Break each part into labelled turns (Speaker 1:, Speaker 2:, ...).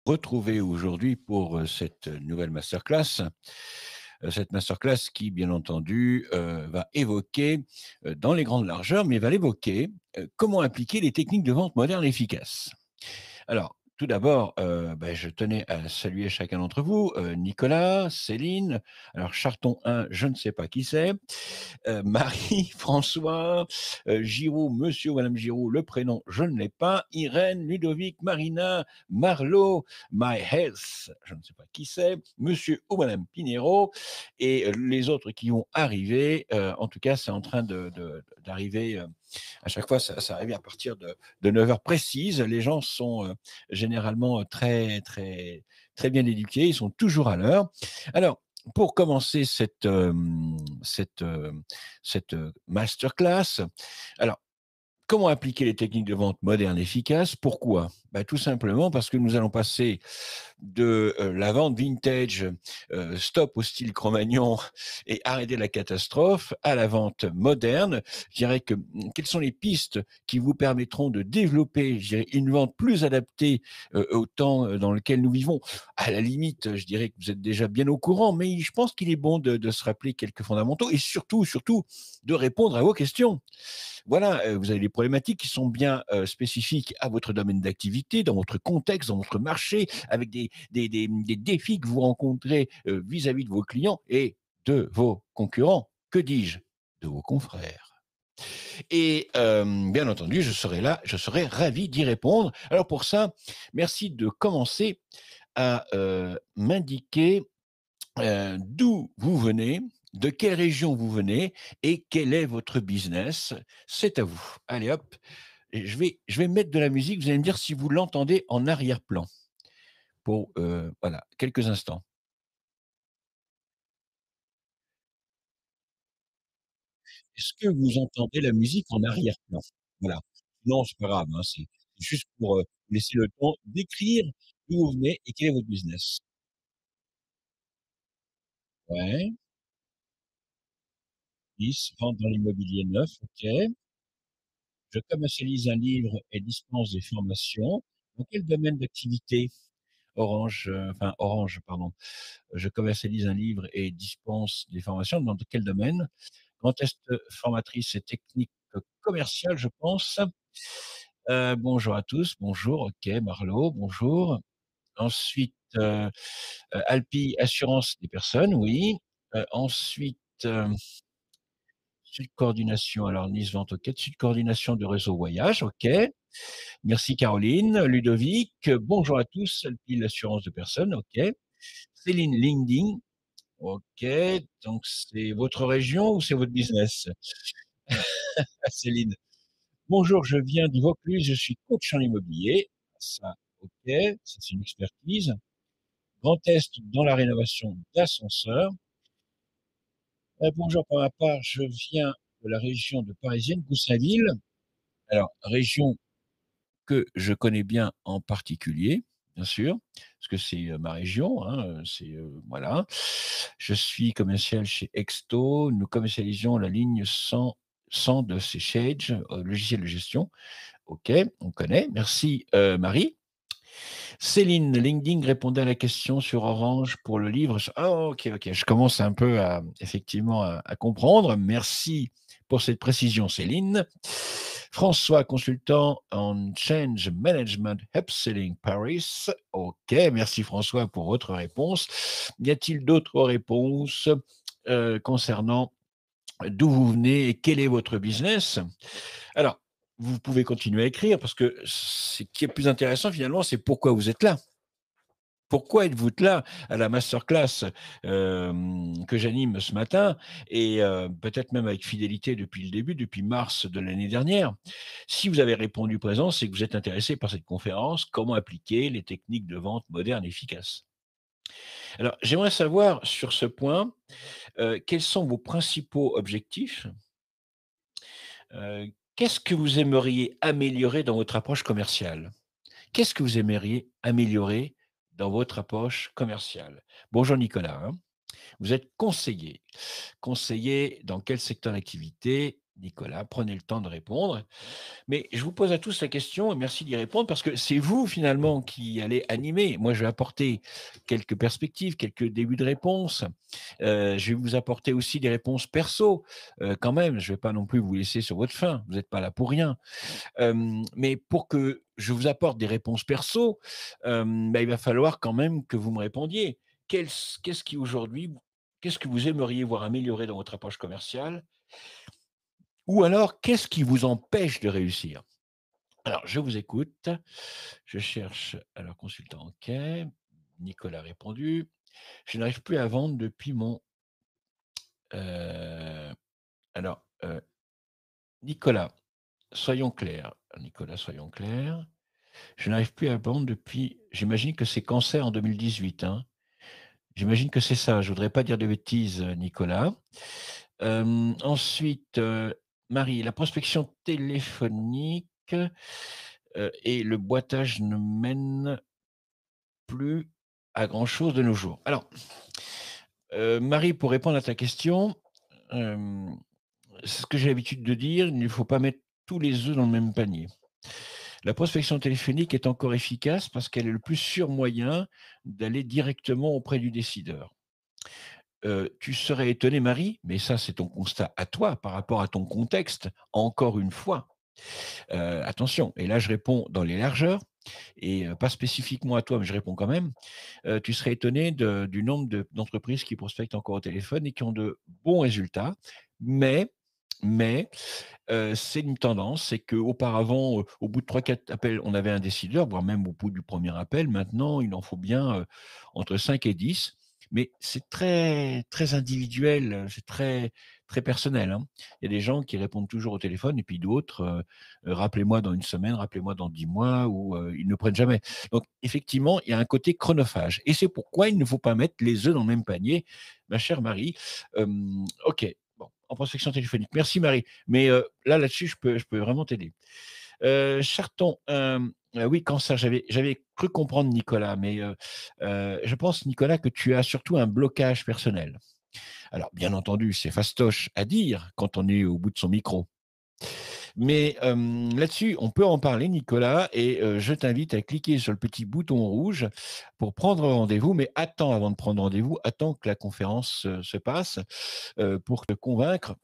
Speaker 1: retrouver aujourd'hui pour cette nouvelle masterclass. Cette masterclass qui, bien entendu, va évoquer dans les grandes largeurs, mais va l'évoquer comment appliquer les techniques de vente modernes et efficaces. Alors, tout d'abord, je tenais à saluer chacun d'entre vous, Nicolas, Céline, alors Charton 1, je ne sais pas qui c'est, Marie, François, Giroud, monsieur ou madame Giroud, le prénom, je ne l'ai pas, Irène, Ludovic, Marina, Marlo, My Health, je ne sais pas qui c'est, monsieur ou madame Pinero et les autres qui vont arriver, en tout cas, c'est en train d'arriver, à chaque fois, ça arrive à partir de 9 heures précises. Les gens sont généralement très, très, très bien éduqués, ils sont toujours à l'heure. Alors, pour commencer cette masterclass, alors, comment appliquer les techniques de vente modernes efficaces? Pourquoi? Tout simplement parce que nous allons passer de la vente vintage, stop au style Cro-Magnon et arrêter la catastrophe, à la vente moderne. Je dirais que quelles sont les pistes qui vous permettront de développer, je dirais, une vente plus adaptée au temps dans lequel nous vivons. À la limite, je dirais que vous êtes déjà bien au courant, mais je pense qu'il est bon de se rappeler quelques fondamentaux et surtout, surtout, de répondre à vos questions. Voilà, vous avez des problématiques qui sont bien spécifiques à votre domaine d'activité, dans votre contexte, dans votre marché, avec des défis que vous rencontrez vis-à-vis de vos clients et de vos concurrents. Que dis-je? De vos confrères. Et bien entendu, je serai là, je serai ravi d'y répondre. Alors pour ça, merci de commencer à m'indiquer d'où vous venez, de quelle région vous venez et quel est votre business. C'est à vous. Allez hop, et je vais mettre de la musique, vous allez me dire si vous l'entendez en arrière-plan pour, voilà, quelques instants. Est-ce que vous entendez la musique en arrière-plan? Voilà. Non, c'est pas grave, hein, c'est juste pour, laisser le temps d'écrire d'où vous venez et quel est votre business. Ouais, 10, vente dans l'immobilier neuf, OK. Je commercialise un livre et dispense des formations. Dans quel domaine d'activité? Orange, Orange, pardon. Je commercialise un livre et dispense des formations. Dans quel domaine? Grand test formatrice et technique commerciale, je pense. Bonjour à tous. Bonjour, OK, Marlo, bonjour. Ensuite, Alpi, assurance des personnes, oui. Ensuite, Sud Coordination, alors Nice Vente, OK. Sud Coordination de réseau voyage, OK. Merci Caroline. Ludovic, bonjour à tous. Alpi, l'assurance de personnes, OK. Céline, LinkedIn, OK. Donc c'est votre région ou c'est votre business? Ah, Céline. Bonjour, je viens du Vaucluse, je suis coach en immobilier. Ça, OK, ça c'est une expertise. Grand Est dans la rénovation d'ascenseurs. Bonjour, pour ma part, je viens de la région de parisienne, Goussainville. Alors, région que je connais bien en particulier, bien sûr, parce que c'est, ma région, hein, c'est, voilà. Je suis commercial chez Exto. Nous commercialisons la ligne 100 de chez Sage, logiciel de gestion. OK, on connaît. Merci, Marie. Céline, LinkedIn répondait à la question sur Orange pour le livre. Ah OK, OK, je commence un peu à effectivement à comprendre. Merci pour cette précision, Céline. François, consultant en Change Management Upselling Paris. OK, merci François pour votre réponse. Y a-t-il d'autres réponses concernant d'où vous venez et quel est votre business? Alors, vous pouvez continuer à écrire parce que ce qui est plus intéressant finalement, c'est pourquoi vous êtes là. Pourquoi êtes-vous là à la masterclass que j'anime ce matin et peut-être même avec fidélité depuis le début, depuis mars de l'année dernière? Si vous avez répondu présent, c'est que vous êtes intéressé par cette conférence, comment appliquer les techniques de vente modernes et efficaces. Alors, j'aimerais savoir sur ce point, quels sont vos principaux objectifs? Qu'est-ce que vous aimeriez améliorer dans votre approche commerciale? Qu'est-ce que vous aimeriez améliorer dans votre approche commerciale? Bonjour Nicolas, hein. Vous êtes conseiller. Conseiller dans quel secteur d'activité? Nicolas, prenez le temps de répondre. Mais je vous pose à tous la question et merci d'y répondre parce que c'est vous finalement qui allez animer. Moi, je vais apporter quelques perspectives, quelques débuts de réponses. Je vais vous apporter aussi des réponses perso, quand même. Je ne vais pas non plus vous laisser sur votre faim. Vous n'êtes pas là pour rien. Mais pour que je vous apporte des réponses perso, bah, il va falloir quand même que vous me répondiez. Qu'est-ce qui aujourd'hui, qu'est-ce que vous aimeriez voir améliorer dans votre approche commerciale? Ou alors, qu'est-ce qui vous empêche de réussir? Alors, je vous écoute. Je cherche alors consultant, OK. Nicolas a répondu. Je n'arrive plus à vendre depuis mon, alors, Nicolas, soyons clairs. Nicolas, soyons clairs. Je n'arrive plus à vendre depuis, j'imagine que c'est cancer en 2018, hein? J'imagine que c'est ça. Je voudrais pas dire de bêtises, Nicolas. Ensuite, Marie, la prospection téléphonique, et le boitage ne mènent plus à grand chose de nos jours. Alors, Marie, pour répondre à ta question, hem, c'est ce que j'ai l'habitude de dire, il ne faut pas mettre tous les œufs dans le même panier. La prospection téléphonique est encore efficace parce qu'elle est le plus sûr moyen d'aller directement auprès du décideur. Tu serais étonnée, Marie, mais ça, c'est ton constat à toi par rapport à ton contexte, encore une fois. Attention, et là, je réponds dans les largeurs et pas spécifiquement à toi, mais je réponds quand même. Tu serais étonné du nombre d'entreprises qui prospectent encore au téléphone et qui ont de bons résultats. Mais, mais c'est une tendance, c'est qu'auparavant, au bout de trois, quatre appels, on avait un décideur, voire même au bout du premier appel. Maintenant, il en faut bien entre 5 et 10. Mais c'est très, très individuel, c'est très, très personnel, hein. Il y a des gens qui répondent toujours au téléphone et puis d'autres, rappelez-moi dans une semaine, rappelez-moi dans 10 mois ou ils ne prennent jamais. Donc, effectivement, il y a un côté chronophage. Et c'est pourquoi il ne faut pas mettre les œufs dans le même panier, ma chère Marie. OK, bon, en prospection téléphonique. Merci Marie. Mais là-dessus, je peux vraiment t'aider. Charton, oui, cancer, j'avais cru comprendre Nicolas, mais je pense, Nicolas, que tu as surtout un blocage personnel. Alors, bien entendu, c'est fastoche à dire quand on est au bout de son micro. Mais là-dessus, on peut en parler, Nicolas, et je t'invite à cliquer sur le petit bouton rouge pour prendre rendez-vous. Mais attends avant de prendre rendez-vous, attends que la conférence se passe pour te convaincre.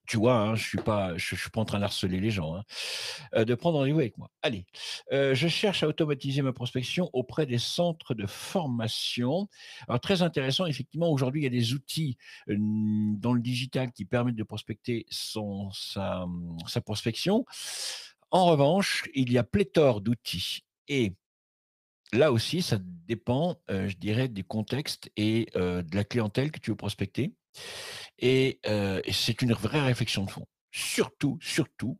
Speaker 1: Tu vois, hein, je suis pas en train d'harceler les gens, hein, de prendre rendez-vous avec moi. Allez, je cherche à automatiser ma prospection auprès des centres de formation. Alors très intéressant, effectivement, aujourd'hui, il y a des outils, dans le digital qui permettent de prospecter sa prospection. En revanche, il y a pléthore d'outils et là aussi, ça dépend, je dirais, du contexte et de la clientèle que tu veux prospecter. Et c'est une vraie réflexion de fond. Surtout, surtout,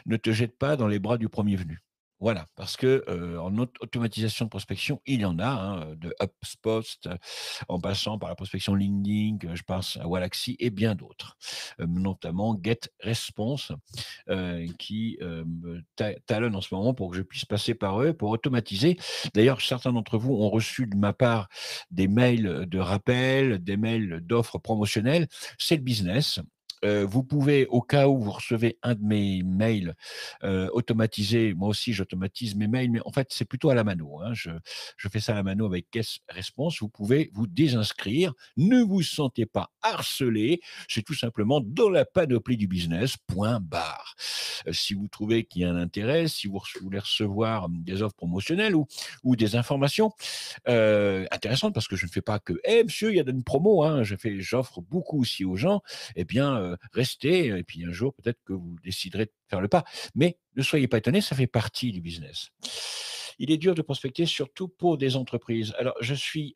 Speaker 1: ne te jette pas dans les bras du premier venu. Voilà, parce que, en automatisation de prospection, il y en a, hein, de HubSpot, en passant par la prospection LinkedIn, je pense à Wallaxy et bien d'autres, notamment GetResponse, qui, me talonnent en ce moment pour que je puisse passer par eux pour automatiser. D'ailleurs, certains d'entre vous ont reçu de ma part des mails de rappel, des mails d'offres promotionnelles. C'est le business. Vous pouvez, au cas où vous recevez un de mes mails automatisé, moi aussi j'automatise mes mails, mais en fait c'est plutôt à la mano, hein. Je fais ça à la mano avec Guest Response. Vous pouvez vous désinscrire. Ne vous sentez pas harcelé. C'est tout simplement dans la panoplie du business, point barre. Si vous trouvez qu'il y a un intérêt, si vous voulez recevoir des offres promotionnelles ou des informations intéressantes, parce que je ne fais pas que «Eh monsieur, il y a une promo», hein, j'offre beaucoup aussi aux gens, eh bien, restez et puis un jour peut-être que vous déciderez de faire le pas. Mais ne soyez pas étonnés, ça fait partie du business. Il est dur de prospecter, surtout pour des entreprises. Alors, je suis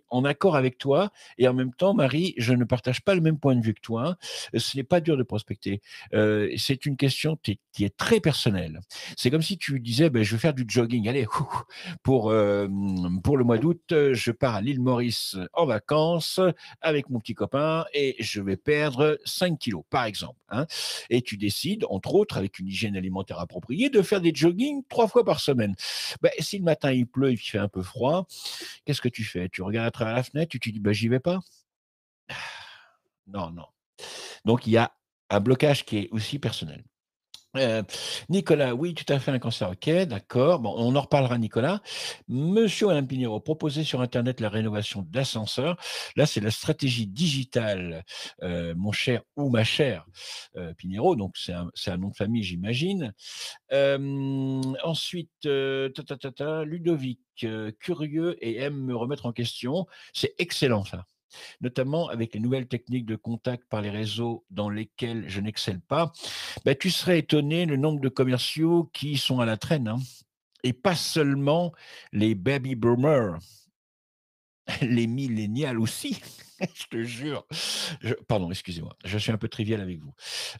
Speaker 1: en accord avec toi et en même temps, Marie, je ne partage pas le même point de vue que toi, hein. Ce n'est pas dur de prospecter. C'est une question qui est très personnelle. C'est comme si tu disais, ben, je vais faire du jogging. Allez, pour le mois d'août, je pars à l'île Maurice en vacances avec mon petit copain et je vais perdre 5 kilos, par exemple, hein. Et tu décides, entre autres, avec une hygiène alimentaire appropriée, de faire des joggings 3 fois par semaine. Ben, si le matin il pleut, il fait un peu froid, qu'est-ce que tu fais? Tu regardes à travers la fenêtre, tu te dis, ben, j'y vais pas? Non, non. Donc il y a un blocage qui est aussi personnel. Heu, Nicolas, oui, tout à fait, un cancer, OK, d'accord. Bon, on en reparlera, Nicolas. Monsieur ou madame Pinheiro, proposer sur internet la rénovation d'ascenseurs. Là, c'est la stratégie digitale, mon cher ou ma chère, Pinheiro, donc c'est un nom de famille, j'imagine. Ensuite, ta ta ta ta, Ludovic, curieux et aime me remettre en question. C'est excellent ça, notamment avec les nouvelles techniques de contact par les réseaux dans lesquels je n'excelle pas. Bah, tu serais étonné le nombre de commerciaux qui sont à la traîne, hein, et pas seulement les baby boomers, les millénials aussi, je te jure. Pardon, excusez-moi, je suis un peu trivial avec vous.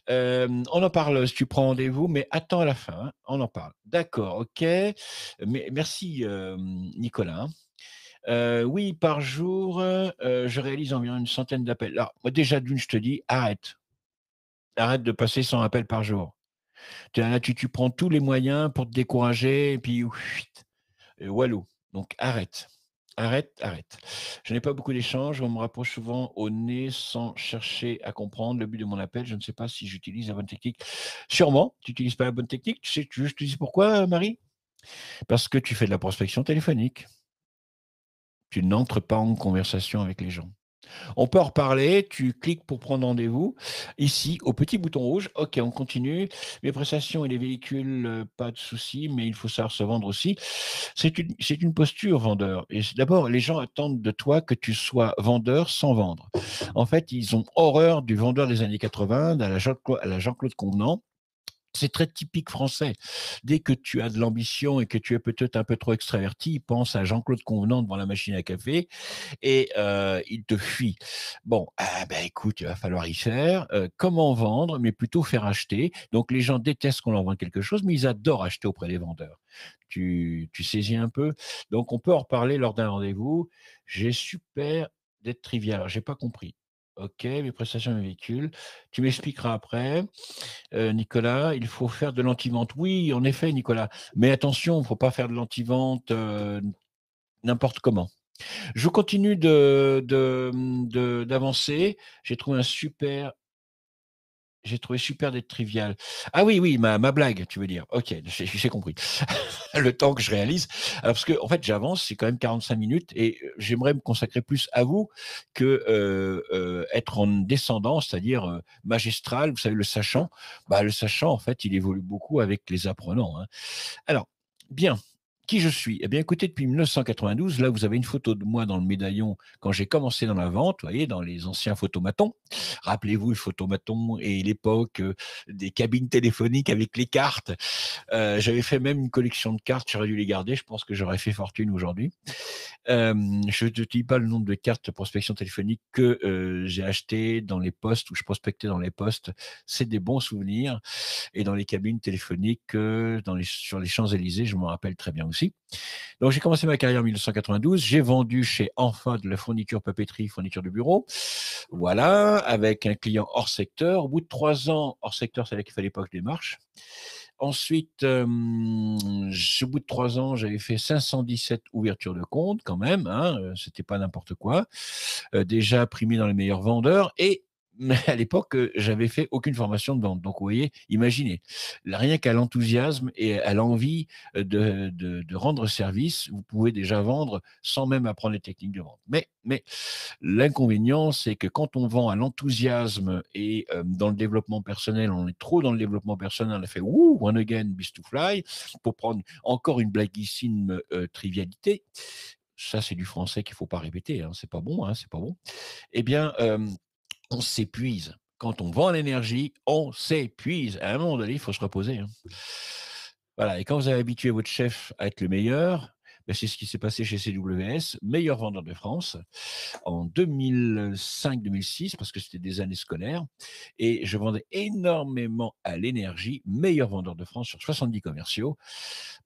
Speaker 1: On en parle si tu prends rendez-vous, mais attends à la fin, hein, on en parle. D'accord, OK. Mais merci, Nicolas, hein. Oui, par jour, je réalise environ une centaine d'appels. Alors, moi, déjà, d'une, je te dis: «Arrête, arrête de passer 100 appels par jour». Tu prends tous les moyens pour te décourager et puis walou. Donc arrête, arrête, arrête. Je n'ai pas beaucoup d'échanges, on me rapproche souvent au nez sans chercher à comprendre le but de mon appel. Je ne sais pas si j'utilise la bonne technique. Sûrement, tu n'utilises pas la bonne technique. Je te dis pourquoi, Marie? Parce que tu fais de la prospection téléphonique. Tu n'entres pas en conversation avec les gens. On peut en reparler, tu cliques pour prendre rendez-vous, ici, au petit bouton rouge. OK, on continue. Les prestations et les véhicules, pas de souci, mais il faut savoir se vendre aussi. C'est une posture, vendeur. Et d'abord, les gens attendent de toi que tu sois vendeur sans vendre. En fait, ils ont horreur du vendeur des années 80, à la Jean-Claude Convenant. C'est très typique français. Dès que tu as de l'ambition et que tu es peut-être un peu trop extraverti, pense à Jean-Claude Convenant devant la machine à café et il te fuit. Bon, ah bah, écoute, il va falloir y faire. Comment vendre, mais plutôt faire acheter. Donc les gens détestent qu'on leur vende quelque chose, mais ils adorent acheter auprès des vendeurs. Tu saisis un peu? Donc on peut en reparler lors d'un rendez-vous. J'ai super d'être trivial. Alors j'ai pas compris. OK, mes prestations, mes véhicules. Tu m'expliqueras après. Nicolas, il faut faire de l'anti-vente. Oui, en effet, Nicolas, mais attention, il ne faut pas faire de l'anti-vente, n'importe comment. Je continue d'avancer. J'ai trouvé super d'être trivial. Ah oui, oui, ma blague, tu veux dire. OK, j'ai compris. Le temps que je réalise. Alors parce qu'en fait, j'avance, c'est quand même 45 minutes et j'aimerais me consacrer plus à vous que, être en descendant, c'est-à-dire, magistral. Vous savez, le sachant, bah, le sachant, en fait, il évolue beaucoup avec les apprenants, hein. Alors, bien, qui je suis? Eh bien, écoutez, depuis 1992, là, vous avez une photo de moi dans le médaillon quand j'ai commencé dans la vente, vous voyez, dans les anciens photomatons. Rappelez-vous le photomaton et l'époque, des cabines téléphoniques avec les cartes. J'avais fait même une collection de cartes, j'aurais dû les garder, je pense que j'aurais fait fortune aujourd'hui. Je ne te dis pas le nombre de cartes de prospection téléphonique que, j'ai achetées dans les postes, où je prospectais dans les postes. C'est des bons souvenirs et dans les cabines téléphoniques, sur les Champs-Élysées, je m'en rappelle très bien aussi. Donc j'ai commencé ma carrière en 1992, j'ai vendu chez Enfa de la fourniture papeterie, fourniture de bureau. Voilà, avec un client hors secteur. Au bout de 3 ans hors secteur, c'est là qu'il fallait pas que je démarche. Ensuite, au bout de 3 ans, j'avais fait 517 ouvertures de compte quand même, hein, c'était pas n'importe quoi. Déjà primé dans les meilleurs vendeurs et mais à l'époque, j'avais fait aucune formation de vente. Donc vous voyez, imaginez, rien qu'à l'enthousiasme et à l'envie, de rendre service, vous pouvez déjà vendre sans même apprendre les techniques de vente. Mais l'inconvénient, c'est que quand on vend à l'enthousiasme et dans le développement personnel, on est trop dans le développement personnel, on a fait «Wouh, one again, beast to fly», pour prendre encore une blaguissime, trivialité. Ça, c'est du français qu'il faut pas répéter, hein, c'est pas bon, hein, c'est pas bon. Eh bien, on s'épuise. Quand on vend l'énergie, on s'épuise. À un moment donné, il faut se reposer, hein. Voilà, et quand vous avez habitué votre chef à être le meilleur, ben c'est ce qui s'est passé chez CWS, meilleur vendeur de France en 2005-2006, parce que c'était des années scolaires, et je vendais énormément à l'énergie, meilleur vendeur de France sur 70 commerciaux.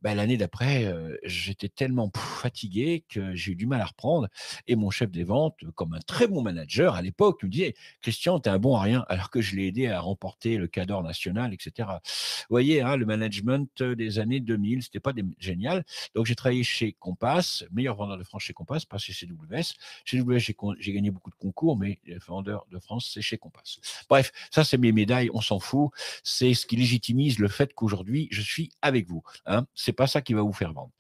Speaker 1: Bah, l'année d'après, j'étais tellement fatigué que j'ai eu du mal à reprendre et mon chef des ventes, comme un très bon manager à l'époque, me disait: «Christian, tu es un bon à rien», alors que je l'ai aidé à remporter le Cador national et cetera. Vous voyez, hein, le management, des années 2000, c'était pas des génial. Donc j'ai travaillé chez chez Compass, meilleur vendeur de France chez Compass, pas chez CWS. Chez CWS, j'ai gagné beaucoup de concours, mais le vendeur de France, c'est chez Compass. Bref, ça, c'est mes médailles, on s'en fout. C'est ce qui légitimise le fait qu'aujourd'hui, je suis avec vous. Hein. C'est pas ça qui va vous faire vendre.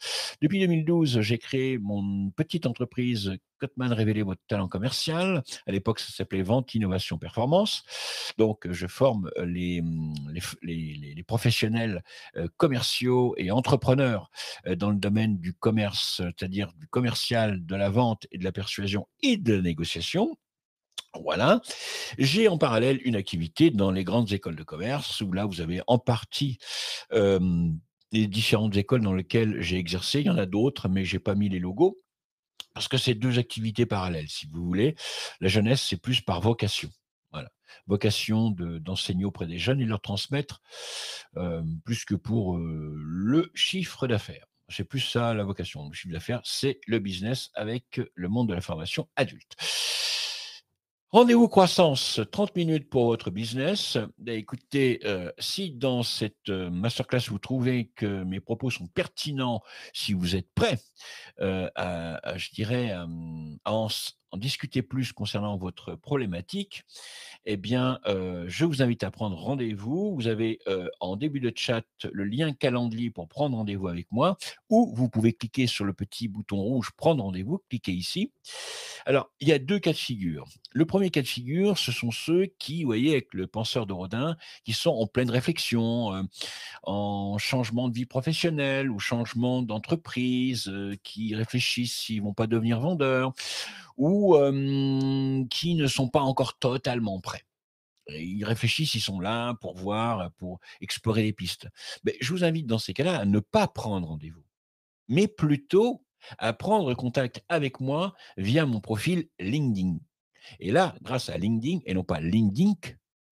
Speaker 1: Depuis 2012, j'ai créé mon petite entreprise Cotman Révéler votre talent commercial. À l'époque, ça s'appelait Vente, Innovation, Performance. Donc, je forme les professionnels commerciaux et entrepreneurs dans le domaine du commerce, c'est-à-dire du commercial, de la vente et de la persuasion et de la négociation. Voilà. J'ai en parallèle une activité dans les grandes écoles de commerce où là, vous avez en partie euh, les différentes écoles dans lesquelles j'ai exercé. Il y en a d'autres, mais j'ai pas mis les logos parce que c'est deux activités parallèles, si vous voulez. La jeunesse, c'est plus par vocation. Voilà. Vocation d'enseigner auprès des jeunes et leur transmettre plus que pour le chiffre d'affaires. C'est plus ça la vocation. Le chiffre d'affaires, c'est le business avec le monde de la formation adulte. Rendez-vous croissance, 30 minutes pour votre business. Écoutez, si dans cette masterclass, vous trouvez que mes propos sont pertinents, si vous êtes prêt je dirais, en discuter plus concernant votre problématique, eh bien, je vous invite à prendre rendez-vous. Vous avez en début de chat le lien Calendly pour prendre rendez-vous avec moi, ou vous pouvez cliquer sur le petit bouton rouge Prendre rendez-vous, cliquez ici. Alors, il y a deux cas de figure. Le premier cas de figure, ce sont ceux qui, vous voyez, avec le penseur de Rodin, qui sont en pleine réflexion, en changement de vie professionnelle ou changement d'entreprise, qui réfléchissent s'ils vont pas devenir vendeurs ou qui ne sont pas encore totalement prêts. Et ils réfléchissent, ils sont là pour voir, pour explorer les pistes. Mais je vous invite dans ces cas-là à ne pas prendre rendez-vous, mais plutôt à prendre contact avec moi via mon profil LinkedIn. Et là, grâce à LinkedIn, et non pas LinkedIn,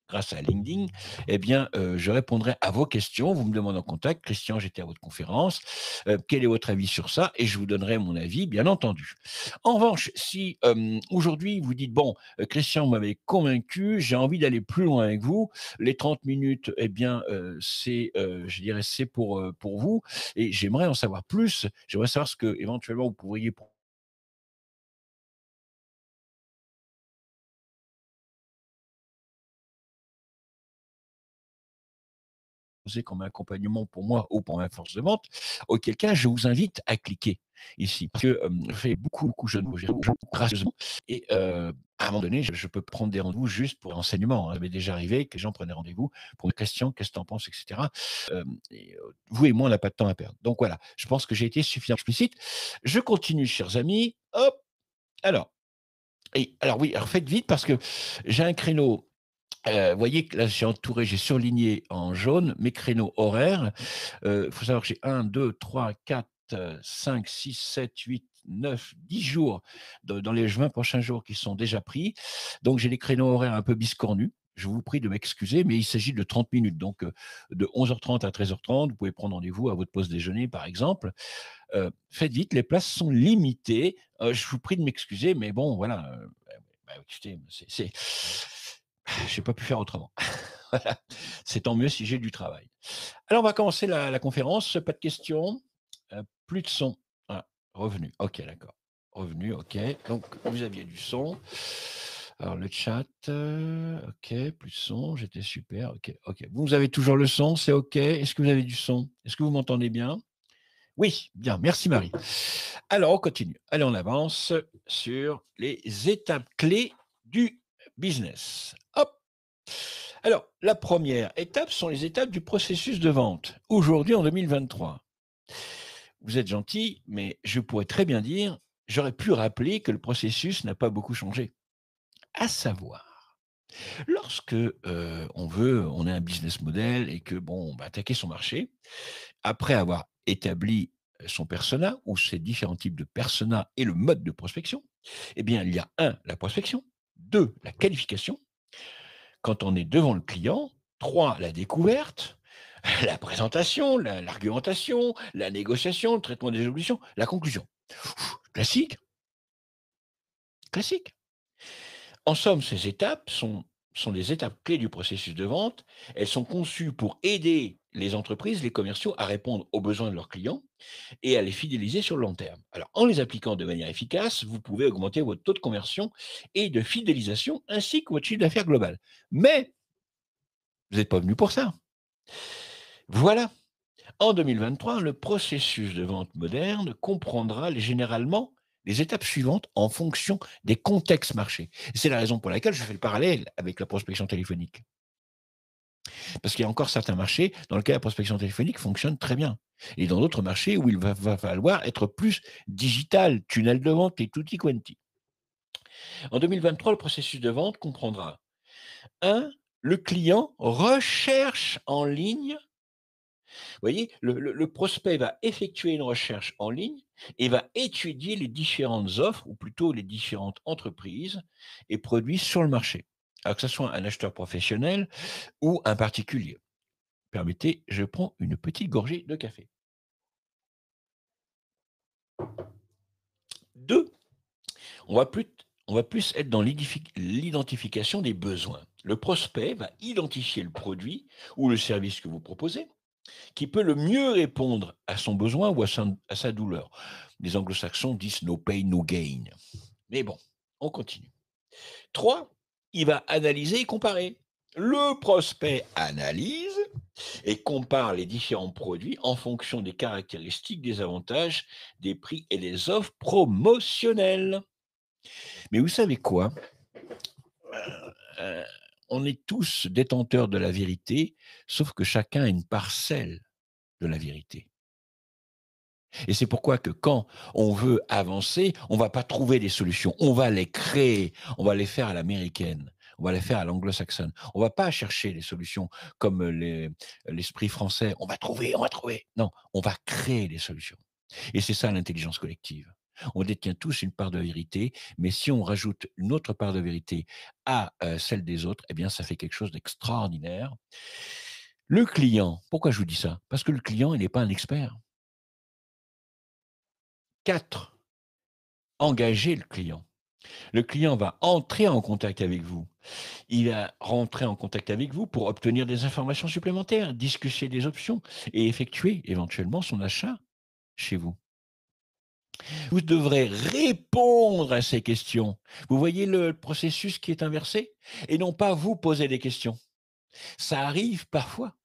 Speaker 1: grâce à LinkedIn, eh bien, je répondrai à vos questions. Vous me demandez en contact. Christian, j'étais à votre conférence. Quel est votre avis sur ça? Et je vous donnerai mon avis, bien entendu. En revanche, si aujourd'hui vous dites, bon, Christian m'avait convaincu, j'ai envie d'aller plus loin avec vous, les 30 minutes, eh bien, je dirais, c'est pour vous. Et j'aimerais en savoir plus. J'aimerais savoir ce que, éventuellement, vous pourriez comme accompagnement pour moi ou pour ma force de vente, auquel cas je vous invite à cliquer ici. Parce que je fais beaucoup, beaucoup de mots, gracieusement. Et à un moment donné, je peux prendre des rendez-vous juste pour renseignement. Ça m'est déjà arrivé que les gens prenaient rendez-vous pour une question, qu'est-ce que tu en penses, etc. Vous et moi, on n'a pas de temps à perdre. Donc voilà, je pense que j'ai été suffisamment explicite. Je continue, chers amis. Hop, alors. Et alors oui, alors faites vite parce que j'ai un créneau. Vous voyez que là, j'ai entouré, j'ai surligné en jaune mes créneaux horaires. Il faut savoir que j'ai 1, 2, 3, 4, 5, 6, 7, 8, 9, 10 jours dans les 20 prochains jours qui sont déjà pris. Donc, j'ai des créneaux horaires un peu biscornus. Je vous prie de m'excuser, mais il s'agit de 30 minutes. Donc, de 11h30 à 13h30, vous pouvez prendre rendez-vous à votre pause déjeuner, par exemple. Faites vite, les places sont limitées. Je vous prie de m'excuser, mais bon, voilà. Écoutez, j'ai pas pu faire autrement. Voilà. C'est tant mieux si j'ai du travail. Alors, on va commencer la conférence. Pas de questions. Plus de son. Ah, revenu. OK, d'accord. Revenu, OK. Donc, vous aviez du son. Alors, le chat. OK, plus de son. J'étais super. OK, OK. Vous avez toujours le son. C'est OK. Est-ce que vous avez du son? Est-ce que vous m'entendez bien? Oui, bien. Merci, Marie. Alors, on continue. Allez, on avance sur les étapes clés du business. Hop. Alors, la première étape sont les étapes du processus de vente. Aujourd'hui, en 2023, vous êtes gentil, mais je pourrais très bien dire, j'aurais pu rappeler que le processus n'a pas beaucoup changé. À savoir, lorsque on a un business model et que bon, on va attaquer son marché, après avoir établi son persona ou ses différents types de persona et le mode de prospection, eh bien, il y a la prospection, deux, la qualification, quand on est devant le client, 3, la découverte, la présentation, l'argumentation, la négociation, le traitement des évolutions, la conclusion. Classique, classique. En somme, ces étapes sont des étapes clés du processus de vente. Elles sont conçues pour aider les entreprises, les commerciaux à répondre aux besoins de leurs clients et à les fidéliser sur le long terme. Alors, en les appliquant de manière efficace, vous pouvez augmenter votre taux de conversion et de fidélisation ainsi que votre chiffre d'affaires global. Mais vous n'êtes pas venu pour ça. Voilà. En 2023, le processus de vente moderne comprendra généralement les étapes suivantes en fonction des contextes marchés. C'est la raison pour laquelle je fais le parallèle avec la prospection téléphonique. Parce qu'il y a encore certains marchés dans lesquels la prospection téléphonique fonctionne très bien. Et dans d'autres marchés où il va falloir être plus digital, tunnel de vente et tutti quanti. En 2023, le processus de vente comprendra un, le client recherche en ligne. Vous voyez, le prospect va effectuer une recherche en ligne et va étudier les différentes offres, ou plutôt les différentes entreprises et produits sur le marché. Alors que ce soit un acheteur professionnel ou un particulier. Permettez, je prends une petite gorgée de café. 2, on va plus, on va plus être dans l'identification des besoins. Le prospect va identifier le produit ou le service que vous proposez qui peut le mieux répondre à son besoin ou à sa douleur. Les anglo-saxons disent no pain, no gain. Mais bon, on continue. 3, il va analyser et comparer. Le prospect analyse et compare les différents produits en fonction des caractéristiques, des avantages, des prix et des offres promotionnelles. Mais vous savez quoi? Euh, on est tous détenteurs de la vérité, sauf que chacun a une parcelle de la vérité. Et c'est pourquoi que quand on veut avancer, on va pas trouver des solutions, on va les créer, on va les faire à l'américaine, on va les faire à l'anglo-saxonne. On va pas chercher les solutions comme l'esprit français, on va trouver, on va trouver. Non, on va créer des solutions. Et c'est ça l'intelligence collective. On détient tous une part de vérité, mais si on rajoute une autre part de vérité à celle des autres, eh bien, ça fait quelque chose d'extraordinaire. Le client, pourquoi je vous dis ça? Parce que le client, il n'est pas un expert. 4, engager le client. Le client va entrer en contact avec vous. Il va rentrer en contact avec vous pour obtenir des informations supplémentaires, discuter des options et effectuer éventuellement son achat chez vous. Vous devrez répondre à ces questions. Vous voyez le processus qui est inversé et non pas vous poser des questions. Ça arrive parfois.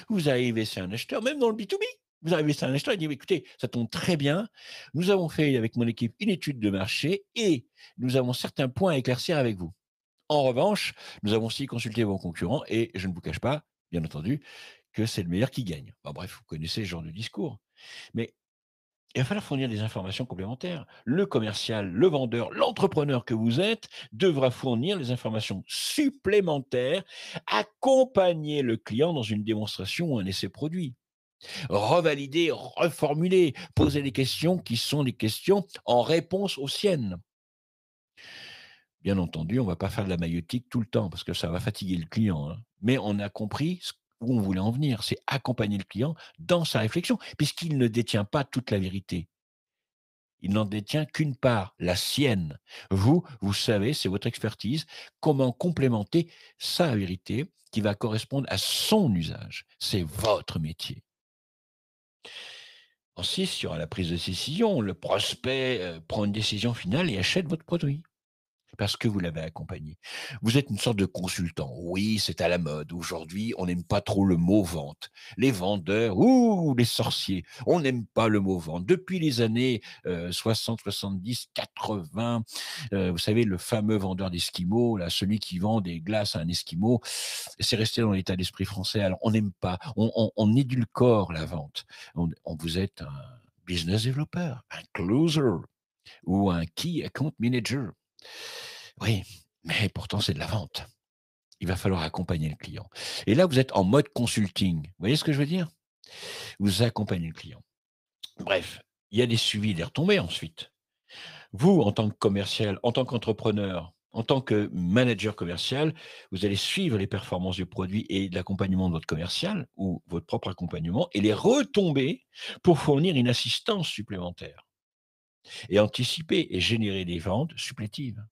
Speaker 1: Vous arrivez chez un acheteur, même dans le B2B. Vous arrivez chez un acheteur, il dit, écoutez, ça tombe très bien. Nous avons fait avec mon équipe une étude de marché et nous avons certains points à éclaircir avec vous. En revanche, nous avons aussi consulté vos concurrents et je ne vous cache pas, bien entendu, que c'est le meilleur qui gagne. Bon, bref, vous connaissez ce genre de discours. Mais il va falloir fournir des informations complémentaires. Le commercial, le vendeur, l'entrepreneur que vous êtes devra fournir les informations supplémentaires, accompagner le client dans une démonstration ou un essai produit, revalider, reformuler, poser des questions qui sont des questions en réponse aux siennes. Bien entendu, on ne va pas faire de la maïeutique tout le temps parce que ça va fatiguer le client, hein. Mais on a compris où on voulait en venir, c'est accompagner le client dans sa réflexion, puisqu'il ne détient pas toute la vérité. Il n'en détient qu'une part, la sienne. Vous, vous savez, c'est votre expertise, comment complémenter sa vérité qui va correspondre à son usage. C'est votre métier. Ensuite, il y aura la prise de décision. Le prospect prend une décision finale et achète votre produit. Parce que vous l'avez accompagné. Vous êtes une sorte de consultant. Oui, c'est à la mode. Aujourd'hui, on n'aime pas trop le mot vente. Les vendeurs, ouh, les sorciers, on n'aime pas le mot vente. Depuis les années 60, 70, 80, vous savez, le fameux vendeur d'esquimaux, là, celui qui vend des glaces à un esquimau, c'est resté dans l'état d'esprit français. Alors, on n'aime pas, on édulcore la vente. Vous êtes un business developer, un closer ou un key account manager. Oui, mais pourtant c'est de la vente. Il va falloir accompagner le client. Et là, vous êtes en mode consulting. Vous voyez ce que je veux dire? Vous accompagnez le client. Bref, il y a des suivis, des retombées ensuite. Vous, en tant que commercial, en tant qu'entrepreneur, en tant que manager commercial, vous allez suivre les performances du produit et de l'accompagnement de votre commercial ou votre propre accompagnement et les retomber pour fournir une assistance supplémentaire et anticiper et générer des ventes supplétives.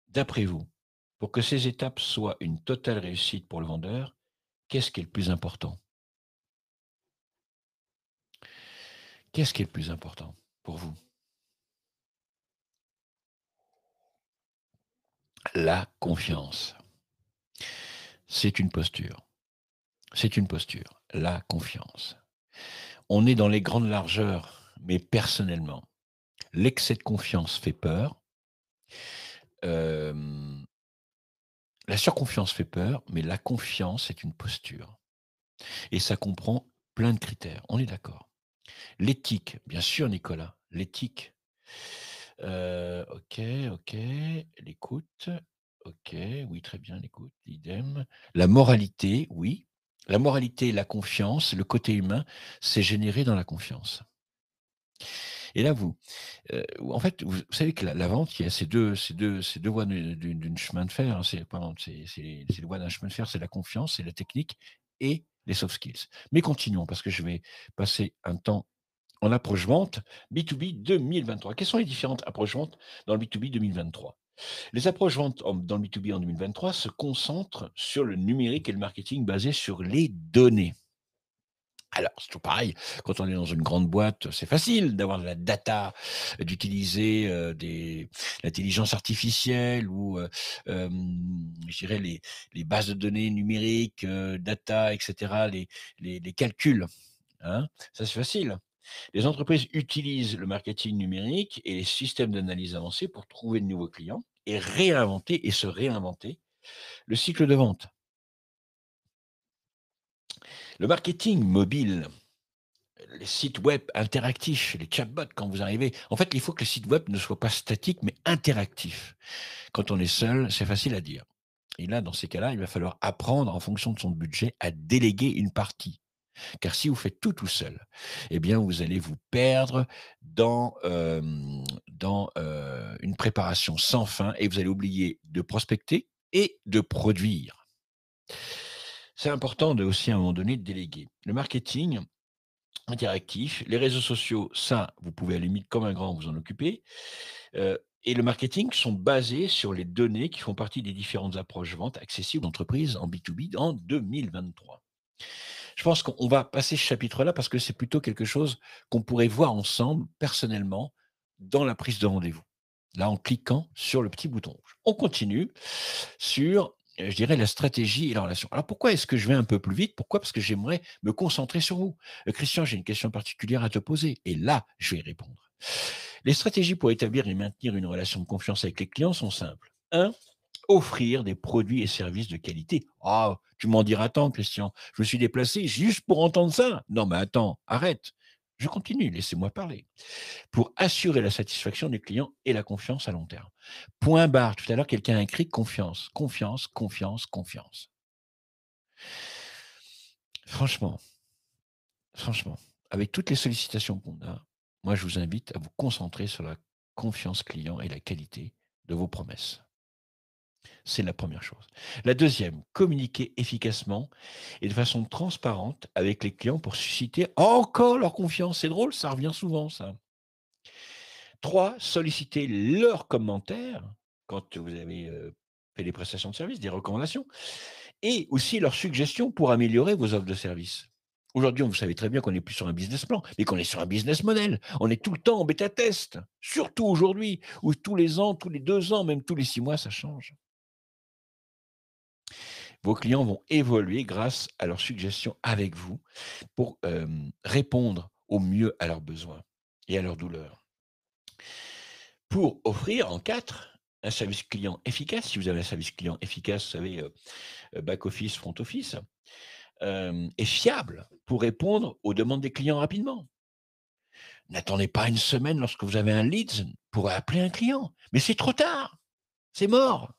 Speaker 1: D'après vous, Pour que ces étapes soient une totale réussite pour le vendeur, qu'est-ce qui est le plus important? Qu'est-ce qui est le plus important pour vous? La confiance. C'est une posture. C'est une posture, la confiance. On est dans les grandes largeurs, mais personnellement, l'excès de confiance fait peur. Hem, la surconfiance fait peur, mais la confiance est une posture et ça comprend plein de critères, on est d'accord. L'éthique, bien sûr Nicolas, l'éthique. OK, OK, l'écoute, OK, oui, très bien, l'écoute, idem. La moralité, oui. La moralité, la confiance, le côté humain, c'est généré dans la confiance. Et là, en fait, vous savez que la vente, il y a ces deux voies d'une chemin de fer, hein, pardon, c'est les voies d'un chemin de fer, c'est la confiance, c'est la technique et les soft skills. Mais continuons parce que je vais passer un temps en approche vente B2B 2023. Quelles sont les différentes approches vente dans le B2B 2023? Les approches vente dans le B2B en 2023 se concentrent sur le numérique et le marketing basé sur les données. Alors, c'est toujours pareil, quand on est dans une grande boîte, c'est facile d'avoir de la data, d'utiliser, des l'intelligence artificielle ou, je dirais les bases de données numériques, data et cetera, les calculs, hein, ça c'est facile. Les entreprises utilisent le marketing numérique et les systèmes d'analyse avancés pour trouver de nouveaux clients et réinventer et se réinventer le cycle de vente. Le marketing mobile, les sites web interactifs, les chatbots quand vous arrivez. En fait, il faut que les sites web ne soient pas statiques, mais interactifs. Quand on est seul, c'est facile à dire. Et là, dans ces cas-là, il va falloir apprendre, en fonction de son budget, à déléguer une partie. Car si vous faites tout seul, eh bien, vous allez vous perdre dans une préparation sans fin et vous allez oublier de prospecter et de produire. C'est important de aussi, à un moment donné, de déléguer. Le marketing, interactif. Les réseaux sociaux, ça, vous pouvez à la limite, comme un grand, vous en occuper. Et le marketing sont basés sur les données qui font partie des différentes approches vente accessibles d'entreprises en B2B en 2023. Je pense qu'on va passer ce chapitre-là parce que c'est plutôt quelque chose qu'on pourrait voir ensemble, personnellement, dans la prise de rendez-vous. Là, en cliquant sur le petit bouton rouge. On continue sur, je dirais, la stratégie et la relation. Alors pourquoi est-ce que je vais un peu plus vite? Pourquoi? Parce que j'aimerais me concentrer sur vous. Christian, j'ai une question particulière à te poser et là, je vais y répondre. Les stratégies pour établir et maintenir une relation de confiance avec les clients sont simples. Un, offrir des produits et services de qualité. Ah, tu m'en diras tant, Christian. Je me suis déplacé juste pour entendre ça. Non, mais attends, arrête. Je continue, laissez-moi parler. Pour assurer la satisfaction des clients et la confiance à long terme. Point barre. Tout à l'heure, quelqu'un a écrit confiance, confiance, confiance, confiance. Franchement, franchement, avec toutes les sollicitations qu'on a, moi, je vous invite à vous concentrer sur la confiance client et la qualité de vos promesses. C'est la première chose. La deuxième, communiquer efficacement et de façon transparente avec les clients pour susciter encore leur confiance. C'est drôle, ça revient souvent, ça. 3, solliciter leurs commentaires quand vous avez fait des prestations de services, des recommandations, et aussi leurs suggestions pour améliorer vos offres de services. Aujourd'hui, vous savez très bien qu'on n'est plus sur un business plan, mais qu'on est sur un business model. On est tout le temps en bêta test, surtout aujourd'hui, où tous les ans, tous les 2 ans, même tous les 6 mois, ça change. Vos clients vont évoluer grâce à leurs suggestions avec vous pour répondre au mieux à leurs besoins et à leurs douleurs. Pour offrir en 4 un service client efficace, si vous avez un service client efficace, vous savez, back office, front office, et fiable pour répondre aux demandes des clients rapidement. N'attendez pas une semaine lorsque vous avez un leads pour appeler un client, mais c'est trop tard, c'est mort.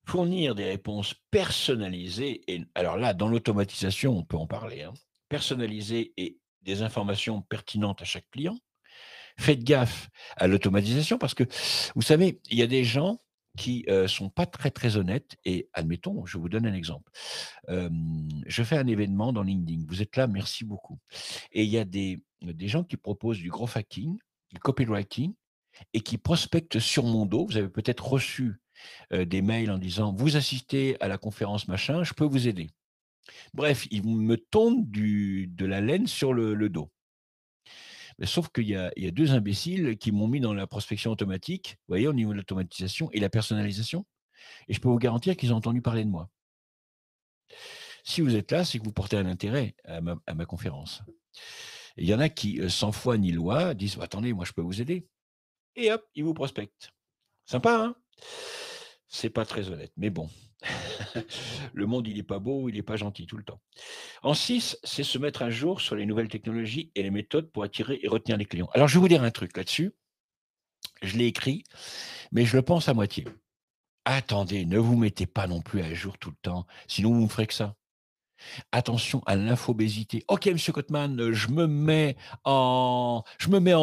Speaker 1: Fournir des réponses personnalisées et alors là, dans l'automatisation, on peut en parler, hein. Personnalisées et des informations pertinentes à chaque client. Faites gaffe à l'automatisation parce que, vous savez, il y a des gens qui, sont pas très, très honnêtes et admettons, je vous donne un exemple. Je fais un événement dans LinkedIn. Vous êtes là, merci beaucoup et il y a des gens qui proposent du growth hacking, du copywriting et qui prospectent sur mon dos. Vous avez peut-être reçu des mails en disant: «Vous assistez à la conférence machin, je peux vous aider». Bref, ils me tondent de la laine sur le dos. Mais sauf qu'il y a 2 imbéciles qui m'ont mis dans la prospection automatique, vous voyez, au niveau de l'automatisation et la personnalisation, et je peux vous garantir qu'ils ont entendu parler de moi. Si vous êtes là, c'est que vous portez un intérêt à ma conférence. Et il y en a qui, sans foi ni loi, disent: «Bah, attendez, moi je peux vous aider», et hop, ils vous prospectent. Sympa, hein? C'est pas très honnête, mais bon. Le monde, il est pas beau, il est pas gentil tout le temps. En 6, c'est se mettre à jour sur les nouvelles technologies et les méthodes pour attirer et retenir les clients. Alors je vais vous dire un truc là-dessus, je l'ai écrit, mais je le pense à moitié. Attendez, ne vous mettez pas non plus à jour tout le temps, sinon vous ne ferez que ça. Attention à l'infobésité. OK, monsieur Cotman, je me mets en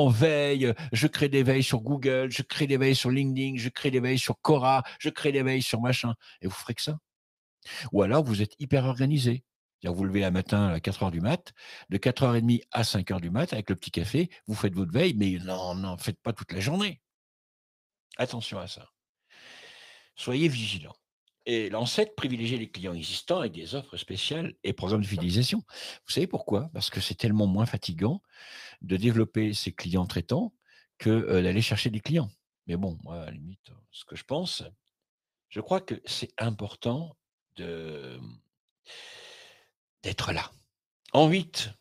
Speaker 1: veille, je crée des veilles sur Google, je crée des veilles sur LinkedIn, je crée des veilles sur Quora, je crée des veilles sur machin, et vous ferez que ça. Ou alors vous êtes hyper organisé. C'est-à-dire vous levez un matin à 4 heures du mat, de 4h30 à 5 heures du mat avec le petit café, vous faites votre veille, mais non, non, faites pas toute la journée. Attention à ça. Soyez vigilants. Et l'ancêtre privilégiait les clients existants avec des offres spéciales et programmes de fidélisation. Vous savez pourquoi? Parce que c'est tellement moins fatigant de développer ses clients traitants que, d'aller chercher des clients. Mais bon, moi, à la limite, ce que je crois que c'est important de, d'être là. En 8,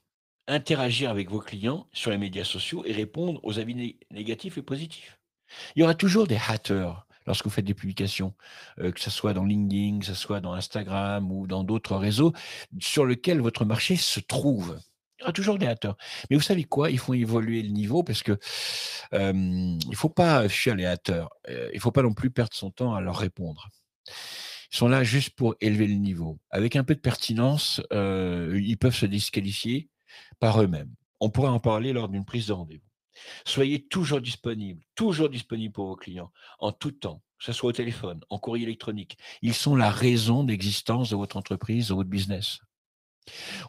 Speaker 1: interagir avec vos clients sur les médias sociaux et répondre aux avis négatifs et positifs. Il y aura toujours des haters lorsque vous faites des publications, que ça soit dans LinkedIn, que ça soit dans Instagram ou dans d'autres réseaux sur lesquels votre marché se trouve. Il y aura toujours des haters. Mais vous savez quoi? Il faut évoluer le niveau parce que, il faut pas fuir les haters. Il faut pas non plus perdre son temps à leur répondre. Ils sont là juste pour élever le niveau. Avec un peu de pertinence, ils peuvent se disqualifier par eux-mêmes. On pourrait en parler lors d'une prise de rendez-vous. Soyez toujours disponible pour vos clients, en tout temps, que ce soit au téléphone, en courrier électronique. Ils sont la raison d'existence de votre entreprise, de votre business.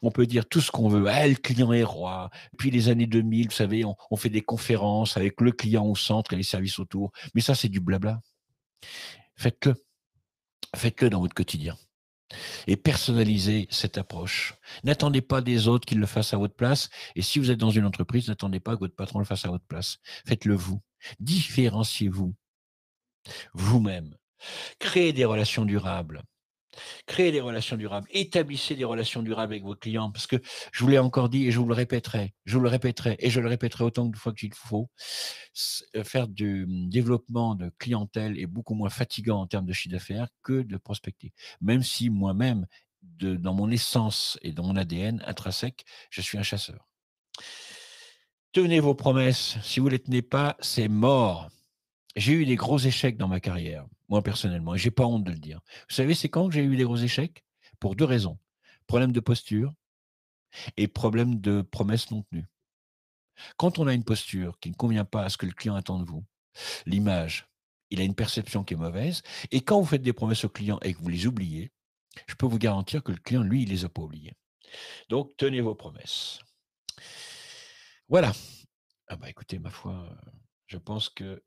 Speaker 1: On peut dire tout ce qu'on veut. Ah, le client est roi. Puis les années 2000, vous savez, on fait des conférences avec le client au centre et les services autour. Mais ça, c'est du blabla. Faites-le. Faites-le dans votre quotidien. Et personnalisez cette approche. N'attendez pas des autres qu'ils le fassent à votre place. Et si vous êtes dans une entreprise, n'attendez pas que votre patron le fasse à votre place. Faites-le vous. Différenciez-vous vous-même. Créez des relations durables. Créez des relations durables. Établissez des relations durables avec vos clients. Parce que je vous l'ai encore dit et je vous le répéterai. Je vous le répéterai et je le répéterai autant de fois qu'il faut. Faire du développement de clientèle est beaucoup moins fatigant en termes de chiffre d'affaires que de prospecter. Même si moi-même, dans mon essence et dans mon ADN intrinsèque, je suis un chasseur. Tenez vos promesses. Si vous ne les tenez pas, c'est mort. J'ai eu des gros échecs dans ma carrière, moi personnellement, et j'ai pas honte de le dire. Vous savez, c'est quand que j'ai eu des gros échecs? Pour 2 raisons. Problème de posture et problème de promesses non tenues. Quand on a une posture qui ne convient pas à ce que le client attend de vous, l'image, il a une perception qui est mauvaise, et quand vous faites des promesses au client et que vous les oubliez, je peux vous garantir que le client, lui, il les a pas oubliées. Donc tenez vos promesses. Voilà. Ah bah, écoutez, ma foi, je pense que,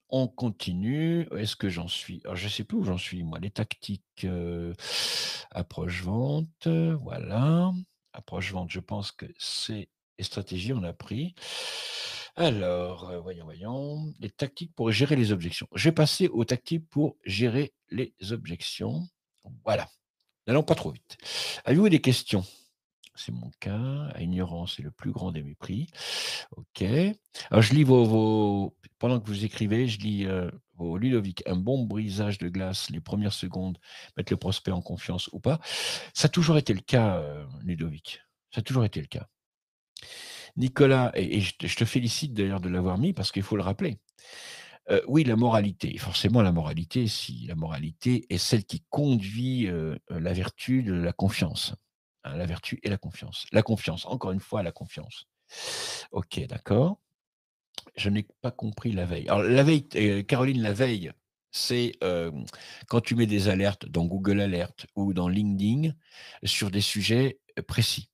Speaker 1: on continue. Où est-ce que j'en suis? Alors je sais plus où j'en suis moi. Les tactiques, approche vente, voilà. Approche vente, je pense que c'est les stratégies, on a pris. Alors, voyons. Les tactiques pour gérer les objections. Je vais passer aux tactiques pour gérer les objections. Voilà. N'allons pas trop vite. Avez-vous des questions? C'est mon cas. Ignorance est le plus grand des mépris. OK. Alors je lis pendant que vous écrivez, je lis, vos Ludovic. Un bon brisage de glace les premières secondes, mettre le prospect en confiance ou pas. Ça a toujours été le cas, Ludovic. Ça a toujours été le cas. Nicolas, et je te félicite d'ailleurs de l'avoir mis parce qu'il faut le rappeler. Oui, la moralité. Forcément la moralité, si la moralité est celle qui conduit, la vertu de la confiance. Hein, la vertu et la confiance. La confiance, encore une fois, la confiance. OK, d'accord. Je n'ai pas compris la veille. Alors la veille, Caroline, la veille, c'est, quand tu mets des alertes dans Google Alerts ou dans LinkedIn sur des sujets, précis.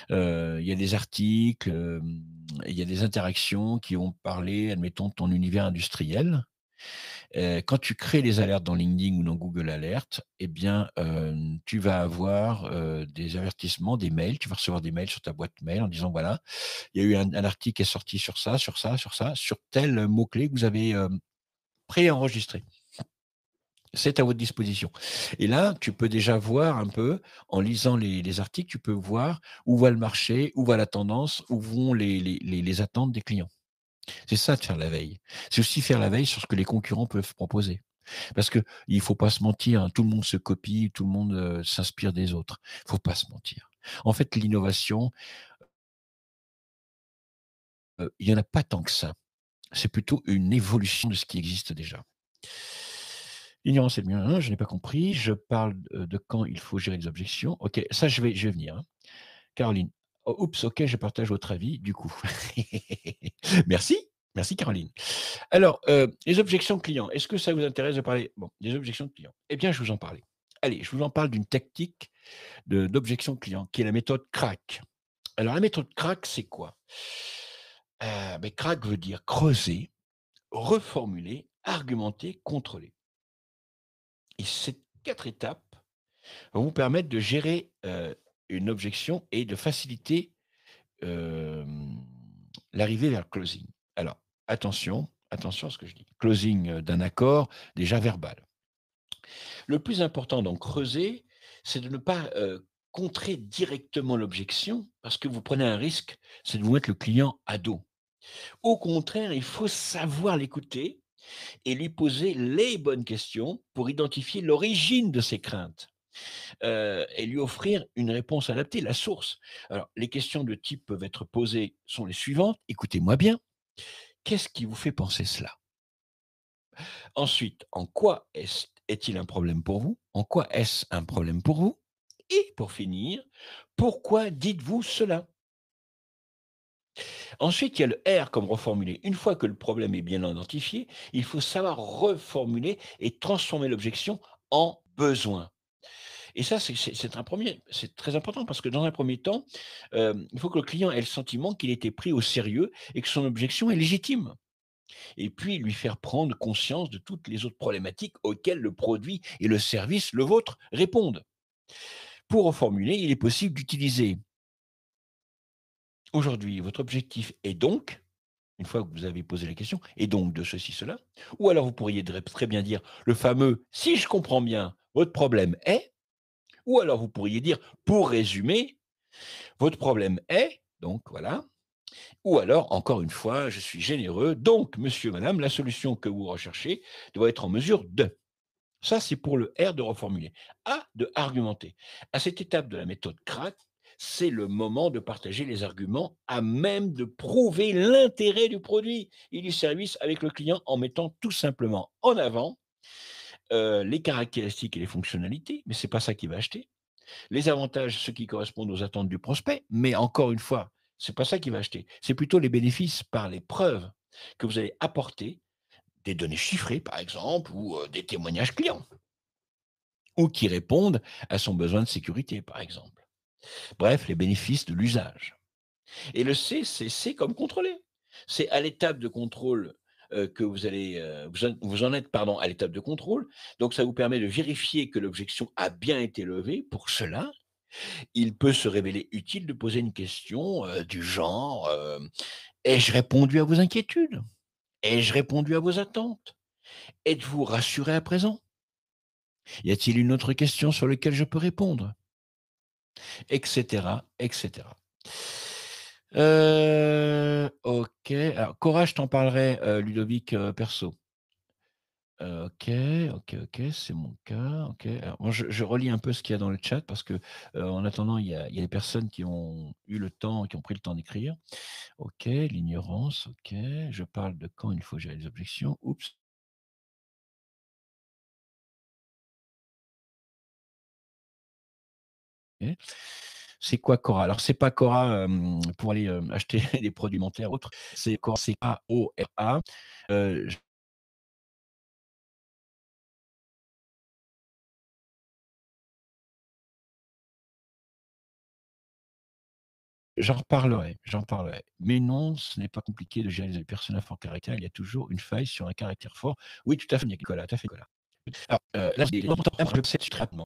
Speaker 1: Il y a des articles, il y a des interactions qui vont parler, admettons, de ton univers industriel, Quand tu crées les alertes dans LinkedIn ou dans Google Alerts, eh bien, tu vas avoir, des avertissements, des mails. Tu vas recevoir des mails sur ta boîte mail en disant: «Voilà, il y a eu un article qui est sorti sur ça, sur ça, sur ça, sur tel mot-clé que vous avez, préenregistré. C'est à votre disposition». Et là, tu peux déjà voir un peu, en lisant les articles, tu peux voir où va le marché, où va la tendance, où vont les attentes des clients. C'est ça de faire la veille. C'est aussi faire la veille sur ce que les concurrents peuvent proposer. Parce qu'il faut pas se mentir, hein, tout le monde se copie, tout le monde, s'inspire des autres. Faut pas se mentir. En fait, l'innovation, il y en a pas tant que ça. C'est plutôt une évolution de ce qui existe déjà. L'ignorance est le mieux, hein, je n'ai pas compris. Je parle, de quand il faut gérer les objections. OK, ça je vais venir, hein. Caroline: «Oh oups, OK, je partage votre avis du coup». Merci, merci Caroline. Alors, les objections clients, est-ce que ça vous intéresse de parler, bon, des objections clients? Eh bien, je vais vous en parler. Allez, je vous en parle d'une tactique d'objection client qui est la méthode CRAC. Alors la méthode CRAC, c'est quoi? CRAC veut dire creuser, reformuler, argumenter, contrôler. Et ces 4 étapes vont vous permettre de gérer, une objection et de faciliter, hem, l'arrivée vers le closing. Alors attention, attention à ce que je dis. Closing, d'un accord déjà verbal. Le plus important dans creuser, c'est de ne pas, contrer directement l'objection parce que vous prenez un risque, c'est de vous mettre le client à dos. Au contraire, il faut savoir l'écouter et lui poser les bonnes questions pour identifier l'origine de ses craintes, et lui offrir une réponse adaptée, la source. Alors, les questions de type peuvent être posées sont les suivantes: «Écoutez-moi bien, qu'est-ce qui vous fait penser cela?» Ensuite, en quoi est-il un problème pour vous? En quoi est-ce un problème pour vous? Et pour finir, pourquoi dites-vous cela? Ensuite, il y a le R comme reformuler. Une fois que le problème est bien identifié, il faut savoir reformuler et transformer l'objection en besoin. Et ça, c'est très important parce que dans un premier temps, il faut que le client ait le sentiment qu'il a été pris au sérieux et que son objection est légitime. Et puis lui faire prendre conscience de toutes les autres problématiques auxquelles le produit et le service, le vôtre, répondent. Pour reformuler, il est possible d'utiliser: «Aujourd'hui, votre objectif est donc», une fois que vous avez posé la question, «et donc de ceci, cela». Ou alors vous pourriez très bien dire le fameux: «Si je comprends bien, votre problème est», ou alors vous pourriez dire, pour résumer: «Votre problème est», donc voilà. Ou alors, encore une fois, je suis généreux, donc monsieur, madame, la solution que vous recherchez doit être en mesure de. Ça, c'est pour le R de reformuler. A de argumenter. À cette étape de la méthode CRAC, c'est le moment de partager les arguments à même de prouver l'intérêt du produit et du service avec le client en mettant tout simplement en avant les caractéristiques et les fonctionnalités, mais c'est pas ça qu'il va acheter. Les avantages, ceux qui correspondent aux attentes du prospect, mais encore une fois, c'est pas ça qu'il va acheter. C'est plutôt les bénéfices par les preuves que vous allez apporter, des données chiffrées par exemple, ou des témoignages clients, ou qui répondent à son besoin de sécurité par exemple. Bref, les bénéfices de l'usage. Et le C, c'est C comme contrôler. C'est à l'étape de contrôle que vous allez, vous en êtes, pardon, à l'étape de contrôle. Donc ça vous permet de vérifier que l'objection a bien été levée. Pour cela, il peut se révéler utile de poser une question, du genre, «Ai-je répondu à vos inquiétudes? Ai-je répondu à vos attentes? Êtes-vous rassuré à présent? Y a-t-il une autre question sur laquelle je peux répondre?» Et cetera, et cetera. OK. Alors Cora, je t'en parlerai, Ludovic, perso. OK, OK, OK, c'est mon cas, OK. Alors moi, je relis un peu ce qu'il y a dans le chat parce que, en attendant, il y a des personnes qui ont eu le temps, qui ont pris le temps d'écrire. OK, l'ignorance, OK. Je parle de quand il faut gérer les objections. Oups. OK. C'est quoi Cora? Alors c'est pas Cora, pour aller, acheter des produits alimentaires ou autres, c'est Cora, c'est K-O-R-A. J j'en reparlerai. Mais non, ce n'est pas compliqué de gérer les personnes à fort caractère, il y a toujours une faille sur un caractère fort. Oui, tout à fait, Nicolas, tout à fait, Nicolas. Alors, là, c'est je sais très rapidement.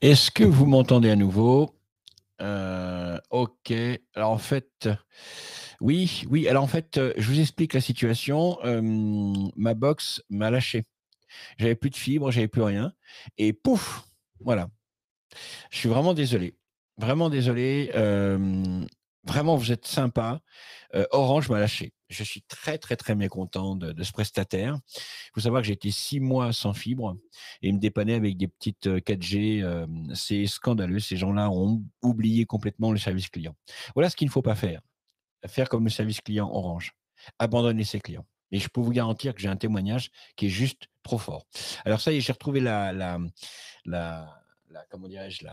Speaker 1: Est-ce que vous m'entendez à nouveau? OK. Alors en fait, oui, oui, alors en fait, je vous explique la situation. Ma box m'a lâché. J'avais plus de fibres, j'avais plus rien et pouf! Voilà. Je suis vraiment désolé. Vraiment désolé, vraiment vous êtes sympa. Orange m'a lâché. Je suis très, très, très mécontent de ce prestataire. Il faut savoir que j'ai été 6 mois sans fibre et ils me dépannaient avec des petites, 4G, c'est scandaleux. Ces gens-là ont oublié complètement le service client. Voilà ce qu'il ne faut pas faire. Faire comme le service client Orange, abandonner ses clients. Et je peux vous garantir que j'ai un témoignage qui est juste trop fort. Alors ça y est, j'ai retrouvé la comment dirais-je?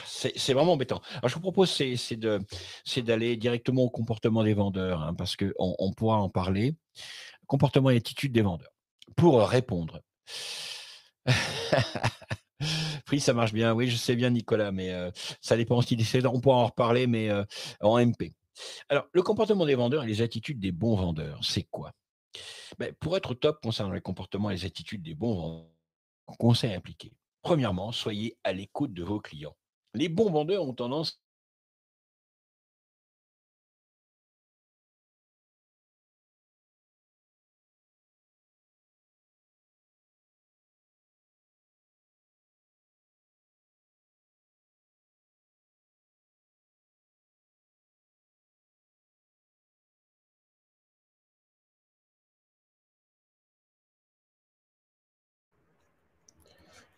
Speaker 1: C'est vraiment embêtant. Alors je vous propose, c'est d'aller directement au comportement des vendeurs, hein, parce qu'on pourra en parler. Comportement et attitude des vendeurs. Pour répondre. Free, ça marche bien. Oui, je sais bien, Nicolas, mais ça dépend aussi des saisons. On pourra en reparler, mais en MP. Alors, le comportement des vendeurs et les attitudes des bons vendeurs, c'est quoi? Ben, pour être au top concernant les comportements et les attitudes des bons vendeurs, conseils appliqués. Premièrement, soyez à l'écoute de vos clients. Les bons vendeurs ont tendance.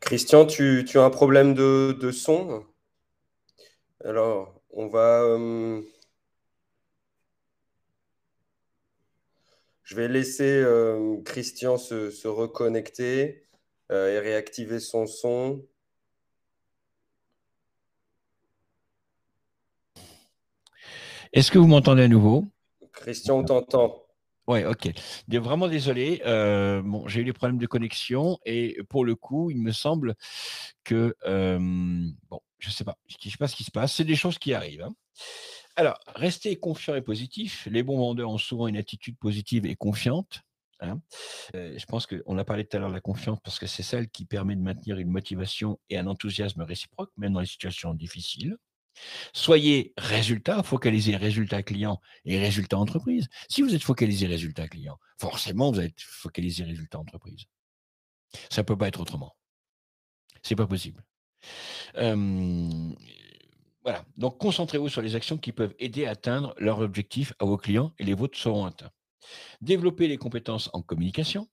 Speaker 2: Christian, tu as un problème de son? Alors, je vais laisser Christian se reconnecter et réactiver son son.
Speaker 1: Est-ce que vous m'entendez à nouveau?
Speaker 2: Christian, on t'entend.
Speaker 1: Ouais, ok. Vraiment désolé. Bon, j'ai eu des problèmes de connexion et pour le coup, il me semble que bon, je sais pas, je sais pas ce qui se passe. C'est des choses qui arrivent, hein. Alors, restez confiant et positif. Les bons vendeurs ont souvent une attitude positive et confiante, hein. Je pense qu'on a parlé tout à l'heure de la confiance parce que c'est celle qui permet de maintenir une motivation et un enthousiasme réciproque, même dans les situations difficiles. Soyez résultat, focalisez résultat client et résultat entreprise. Si vous êtes focalisé résultat client, forcément, vous allez être focalisé résultat entreprise. Ça ne peut pas être autrement. C'est pas possible. Hem, voilà. Donc concentrez-vous sur les actions qui peuvent aider à atteindre leurs objectifs à vos clients et les vôtres seront atteints. Développez les compétences en communication.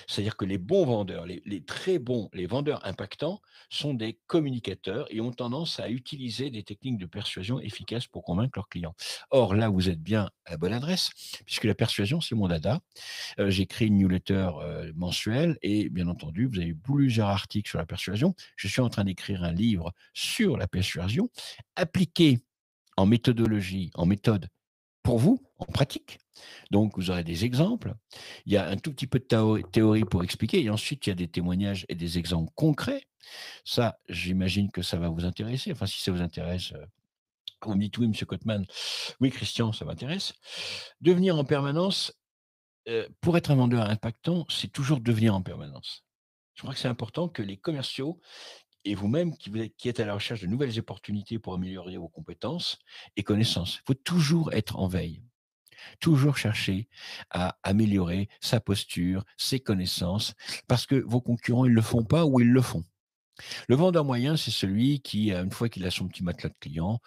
Speaker 1: C'est-à-dire que les bons vendeurs, les très bons, les vendeurs impactants sont des communicateurs et ont tendance à utiliser des techniques de persuasion efficaces pour convaincre leurs clients. Or, là, vous êtes bien à la bonne adresse, puisque la persuasion, c'est mon dada. J'ai créé une newsletter mensuelle et bien entendu, vous avez eu plusieurs articles sur la persuasion. Je suis en train d'écrire un livre sur la persuasion appliquée en méthodologie, en méthode pour vous, en pratique. Donc, vous aurez des exemples. Il y a un tout petit peu de théorie pour expliquer. Et ensuite, il y a des témoignages et des exemples concrets. Ça, j'imagine que ça va vous intéresser. Enfin, si ça vous intéresse, vous me dites oui, monsieur Cotman. Oui, Christian, ça m'intéresse. Devenir en permanence, pour être un vendeur impactant, c'est toujours devenir en permanence. Je crois que c'est important que les commerciaux et vous-même qui êtes à la recherche de nouvelles opportunités pour améliorer vos compétences et connaissances. Il faut toujours être en veille. Toujours chercher à améliorer sa posture, ses connaissances, parce que vos concurrents, ils le font pas ou ils le font. Le vendeur moyen, c'est celui qui, une fois qu'il a son petit matelas de clients,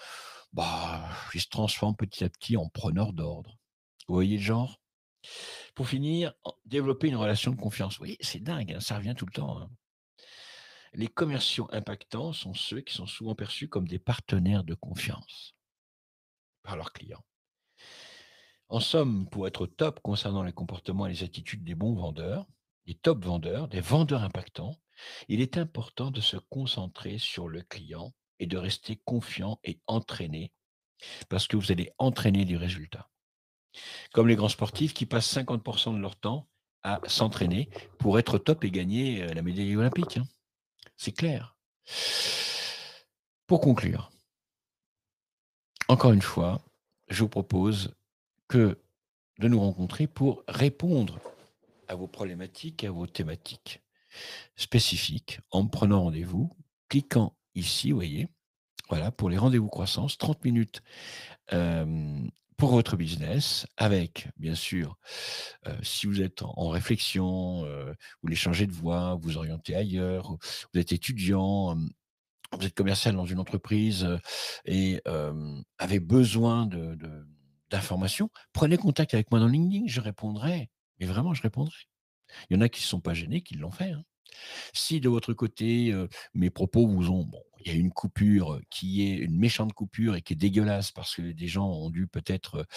Speaker 1: bah, il se transforme petit à petit en preneur d'ordre. Vous voyez le genre? Pour finir, développer une relation de confiance. Oui, c'est dingue, hein, ça revient tout le temps, hein. Les commerciaux impactants sont ceux qui sont souvent perçus comme des partenaires de confiance par leurs clients. En somme, pour être au top concernant les comportements et les attitudes des bons vendeurs, des top vendeurs, des vendeurs impactants, il est important de se concentrer sur le client et de rester confiant et entraîné parce que vous allez entraîner du résultat. Comme les grands sportifs qui passent 50% de leur temps à s'entraîner pour être au top et gagner la médaille olympique, hein. C'est clair. Pour conclure, encore une fois, je vous propose que de nous rencontrer pour répondre à vos problématiques, à vos thématiques. spécifique en me prenant rendez-vous, cliquant ici, vous voyez, voilà, pour les rendez-vous croissance, 30 minutes pour votre business, avec, bien sûr, si vous êtes en réflexion, vous voulez changer de voie, vous orienter ailleurs, vous êtes étudiant, vous êtes commercial dans une entreprise et avez besoin d'informations, prenez contact avec moi dans LinkedIn, je répondrai. Mais vraiment, je répondrai. Il y en a qui ne se sont pas gênés, qui l'ont fait, hein. Si de votre côté, mes propos vous ont bon, il y a une coupure qui est une méchante coupure et qui est dégueulasse parce que des gens ont dû peut-être,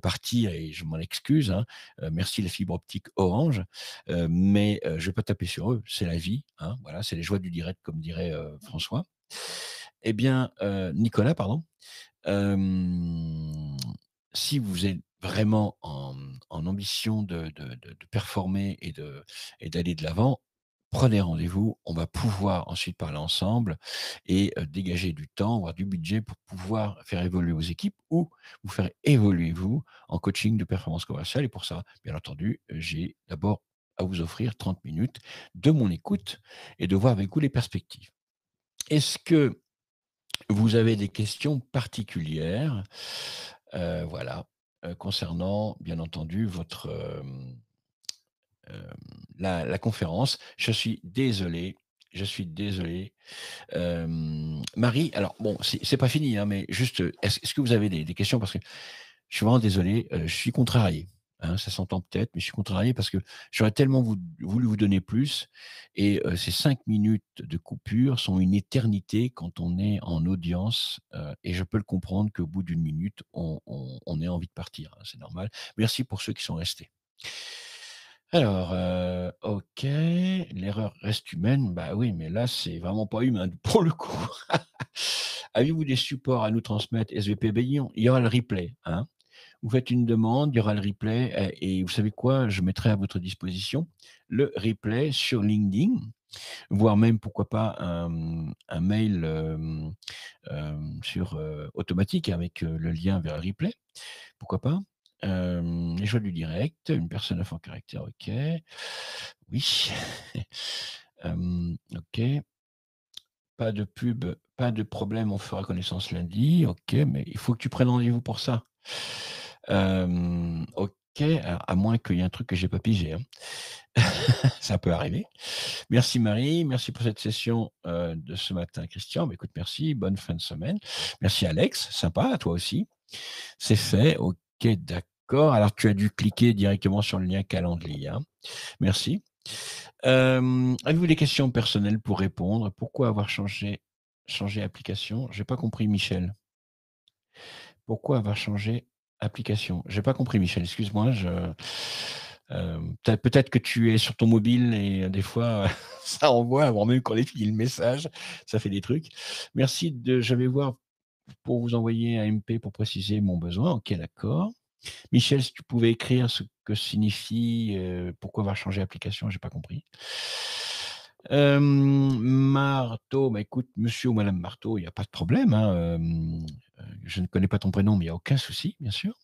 Speaker 1: partir et je m'en excuse, hein. Merci la fibre optique Orange, mais je vais pas taper sur eux, c'est la vie, hein, voilà, c'est les joies du direct comme dirait, François. Eh bien, Nicolas, pardon. Hem, Si vous êtes vraiment en ambition de performer et d'aller de l'avant, prenez rendez-vous. On va pouvoir ensuite parler ensemble et dégager du temps, avoir du budget pour pouvoir faire évoluer vos équipes ou vous faire évoluer vous en coaching de performance commerciale et pour ça, bien entendu, j'ai d'abord à vous offrir 30 minutes de mon écoute et de voir avec vous les perspectives. Est-ce que vous avez des questions particulières, voilà, concernant bien entendu votre, hem, la conférence. Je suis désolé. Marie, alors bon, c'est pas fini, hein, mais juste, est-ce que vous avez des questions? Parce que je suis vraiment désolé, je suis contrarié, hein, ça s'entend peut-être, mais je suis contrarié parce que j'aurais tellement voulu vous donner plus et ces 5 minutes de coupure sont une éternité quand on est en audience, et je peux le comprendre qu'au bout d'une minute, on ait envie de partir, hein, c'est normal. Merci pour ceux qui sont restés. Alors, OK, l'erreur reste humaine. Bah oui, mais là, c'est vraiment pas humain pour le coup. Avez-vous des supports à nous transmettre SVP? Beh, il y aura le replay, hein. Vous faites une demande, il y aura le replay et vous savez quoi? Je mettrai à votre disposition le replay sur LinkedIn, voire même pourquoi pas un mail, sur, automatique avec, le lien vers le replay. Pourquoi pas? Les joies du direct, une personne à fort caractère, OK. Oui. OK. Pas de pub, pas de problème, on fera connaissance lundi. OK, mais il faut que tu prennes rendez-vous pour ça. OK, alors à moins qu'il y ait un truc que j'ai pas pigé, hein. Ça peut arriver. Merci Marie, merci pour cette session, de ce matin Christian. Bah, écoute, merci, bonne fin de semaine. Merci Alex, sympa, à toi aussi. C'est fait, OK, d'accord. Alors tu as dû cliquer directement sur le lien calendrier, hein. Merci. Avez-vous des questions personnelles pour répondre? Pourquoi avoir changé application? J'ai pas compris Michel. Pourquoi avoir changé application? J'ai pas compris Michel, excuse-moi, peut-être que tu es sur ton mobile et des fois, ça envoie avant même qu'on ait fini le message, ça fait des trucs. Merci de je vais voir pour vous envoyer un MP pour préciser mon besoin. OK, d'accord. Michel, si tu pouvais écrire ce que signifie, pourquoi avoir changé application, j'ai pas compris. Marteau, bah, écoute, monsieur ou madame Marteau, il y a pas de problème, hein, je ne connais pas ton prénom, mais il y a aucun souci, bien sûr.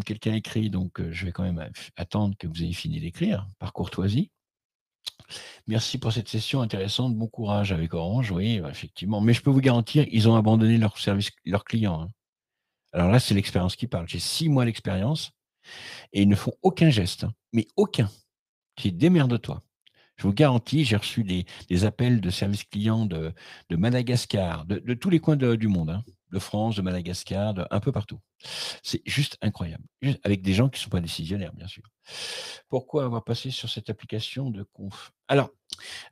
Speaker 1: Quelqu'un écrit, donc je vais quand même attendre que vous ayez fini d'écrire, par courtoisie. Merci pour cette session intéressante, bon courage avec Orange, oui, effectivement, mais je peux vous garantir, ils ont abandonné leur service leurs clients, hein. Alors là, c'est l'expérience qui parle. J'ai 6 mois d'expérience et ils ne font aucun geste, hein, mais aucun. Tu démerde-toi. Je vous garantis, j'ai reçu des appels de service client de Madagascar, de tous les coins du monde, hein, de France, de Madagascar, un peu partout. C'est juste incroyable. Juste avec des gens qui ne sont pas décisionnaires, bien sûr. Pourquoi avoir passé sur cette application de conf? Alors,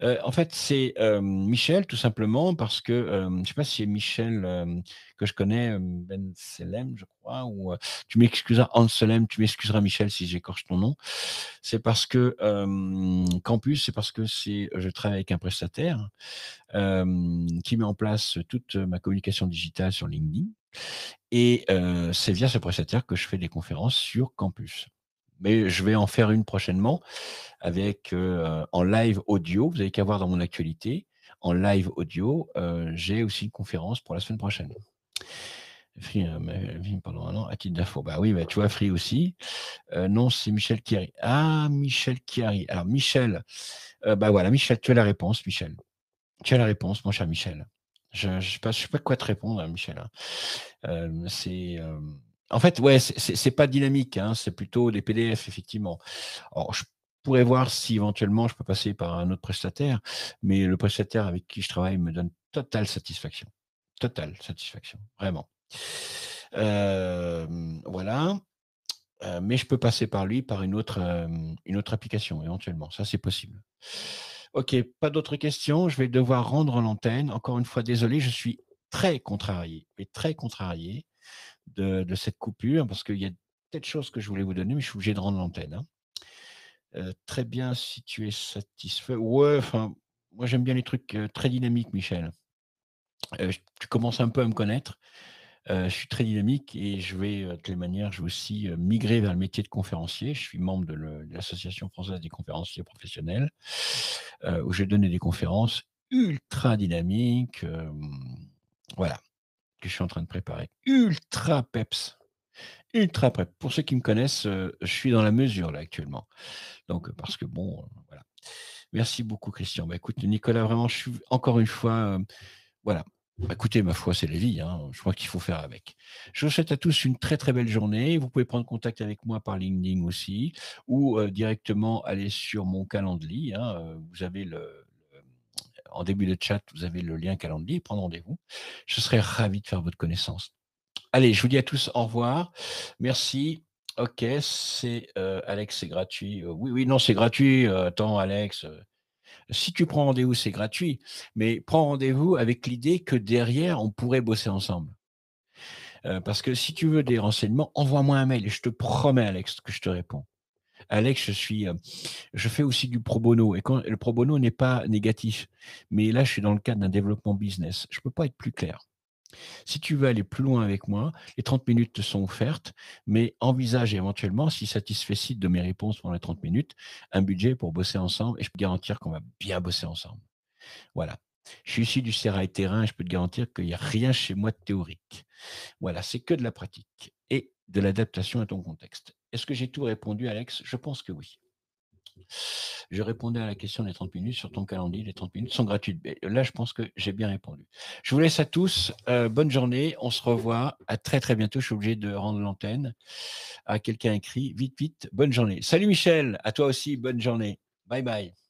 Speaker 1: en fait, c'est, Michel tout simplement parce que, je ne sais pas si c'est Michel, que je connais, Ben Selem, je crois ou, tu m'excuseras Anselem, tu m'excuseras Michel si j'écorche ton nom. C'est parce que, Campus, c'est parce que je travaille avec un prestataire, qui met en place toute ma communication digitale sur LinkedIn et c'est via ce prestataire que je fais des conférences sur Campus. Mais je vais en faire une prochainement avec, en live audio. Vous avez qu'à voir dans mon actualité. En live audio, j'ai aussi une conférence pour la semaine prochaine. Free ma vie pendant 1 an à titre d'info. Bah oui, bah, tu vois, Free aussi. Non, c'est Michel Chiari. Ah, Michel Chiari. Alors, Michel, bah voilà, Michel, tu as la réponse, Michel. Tu as la réponse, mon cher Michel. Je ne sais pas quoi te répondre, hein, Michel, hein. En fait, ouais, c'est pas dynamique, hein, c'est plutôt des PDF, effectivement. Alors, je pourrais voir si éventuellement je peux passer par un autre prestataire, mais le prestataire avec qui je travaille me donne totale satisfaction. Totale satisfaction, vraiment. Voilà. Mais je peux passer par lui, par une autre application, éventuellement. Ça, c'est possible. Ok, pas d'autres questions. Je vais devoir rendre l'antenne. Encore une fois, désolé, je suis très contrarié de cette coupure, parce qu'il y a peut-être de choses que je voulais vous donner, mais je suis obligé de rendre l'antenne, hein. Très bien, si tu es satisfait. Ouais, enfin, moi j'aime bien les trucs très dynamiques, Michel. Tu commences un peu à me connaître. Je suis très dynamique et je vais, de toutes les manières, je vais aussi migrer vers le métier de conférencier. Je suis membre de l'Association française des conférenciers professionnels, où je vais donner des conférences ultra dynamiques, voilà, que je suis en train de préparer. Ultra peps, ultra prep. Pour ceux qui me connaissent, je suis dans la mesure là actuellement. Donc, parce que bon, voilà. Merci beaucoup, Christian. Bah, écoute, Nicolas, vraiment, je suis encore une fois, voilà. Bah, écoutez, ma foi, c'est la vie, hein. Je crois qu'il faut faire avec. Je vous souhaite à tous une très très belle journée. Vous pouvez prendre contact avec moi par LinkedIn aussi, ou directement aller sur mon Calendly, hein. Vous avez en début de chat, vous avez le lien Calendly, prendre rendez-vous. Je serai ravi de faire votre connaissance. Allez, je vous dis à tous au revoir. Merci. Ok, c'est Alex, c'est gratuit. Oui, oui, non, c'est gratuit. Attends, Alex, si tu prends rendez-vous, c'est gratuit. Mais prends rendez-vous avec l'idée que derrière, on pourrait bosser ensemble. Parce que si tu veux des renseignements, envoie-moi un mail et je te promets, Alex, que je te réponds. Alex, je fais aussi du pro bono. Et quand le pro bono n'est pas négatif, mais là, je suis dans le cadre d'un développement business. Je ne peux pas être plus clair. Si tu veux aller plus loin avec moi, les 30 minutes te sont offertes, mais envisage éventuellement, si satisfait de mes réponses pendant les 30 minutes, un budget pour bosser ensemble et je peux te garantir qu'on va bien bosser ensemble. Voilà. Je suis issu du sérail terrain et je peux te garantir qu'il n'y a rien chez moi de théorique. Voilà, c'est que de la pratique et de l'adaptation à ton contexte. Est-ce que j'ai tout répondu, Alex? Je pense que oui. Je répondais à la question des 30 minutes sur ton calendrier. Les 30 minutes sont gratuites. Mais là, je pense que j'ai bien répondu. Je vous laisse à tous. Bonne journée. On se revoit. À très, très bientôt. Je suis obligé de rendre l'antenne. À quelqu'un écrit. Vite, vite. Bonne journée. Salut Michel. À toi aussi. Bonne journée. Bye bye.